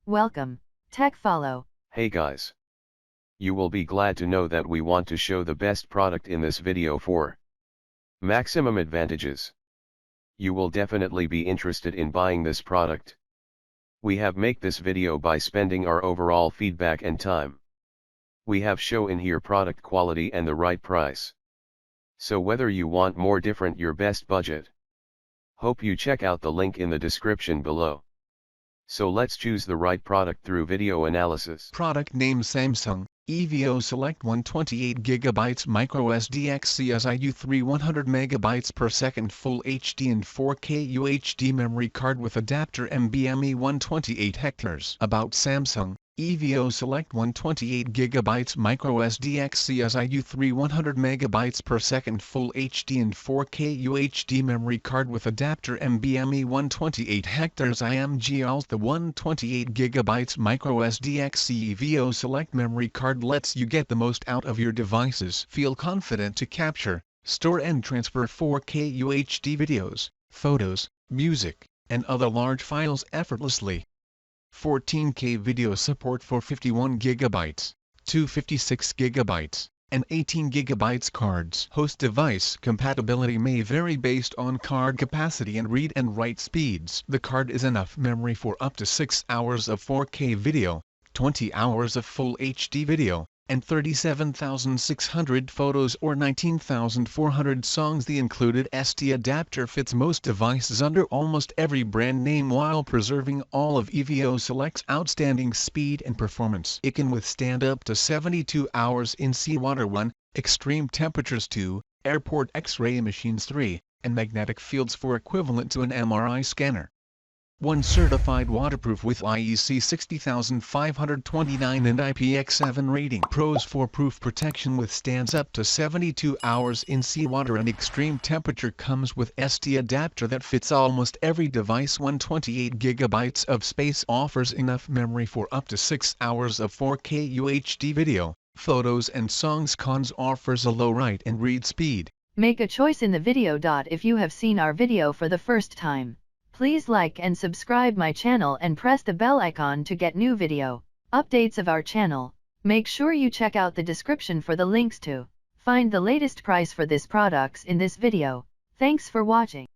Welcome, Tech Follow. Hey guys. You will be glad to know that we want to show the best product in this video for maximum advantages. You will definitely be interested in buying this product. We have make this video by spending our overall feedback and time. We have show in here product quality and the right price. So whether you want more different your best budget. Hope you check out the link in the description below. So let's choose the right product through video analysis. Product name Samsung, EVO Select 128GB MicroSDXC UHS-I U3 100MB per second Full HD and 4K UHD memory card with adapter NVMe 128 hectares. About Samsung, EVO Select 128GB MicroSDXC UHS-I U3 100MB per second Full HD and 4K UHD memory card with adapter NVMe 128 hectares IMG. The 128GB MicroSDXC EVO Select memory card lets you get the most out of your devices. Feel confident to capture, store and transfer 4K UHD videos, photos, music, and other large files effortlessly. 14K video support for 51GB, 256GB, and 18GB cards. Host device compatibility may vary based on card capacity and read and write speeds. The card is enough memory for up to 6 hours of 4K video, 20 hours of Full HD video, and 37,600 photos or 19,400 songs. The included SD adapter fits most devices under almost every brand name while preserving all of EVO Select's outstanding speed and performance. It can withstand up to 72 hours in seawater 1, extreme temperatures 2, airport X-ray machines 3, and magnetic fields 4 equivalent to an MRI scanner. 1 certified waterproof with IEC 60529 and IPX7 rating. Pros: for proof protection withstands up to 72 hours in seawater and extreme temperature. Comes with SD adapter that fits almost every device. 128GB of space offers enough memory for up to 6 hours of 4K UHD video, photos and songs. Cons: offers a low write and read speed. Make a choice in the video. If you have seen our video for the first time, please like and subscribe my channel and press the bell icon to get new video updates of our channel. Make sure you check out the description for the links to find the latest price for this products in this video. Thanks for watching.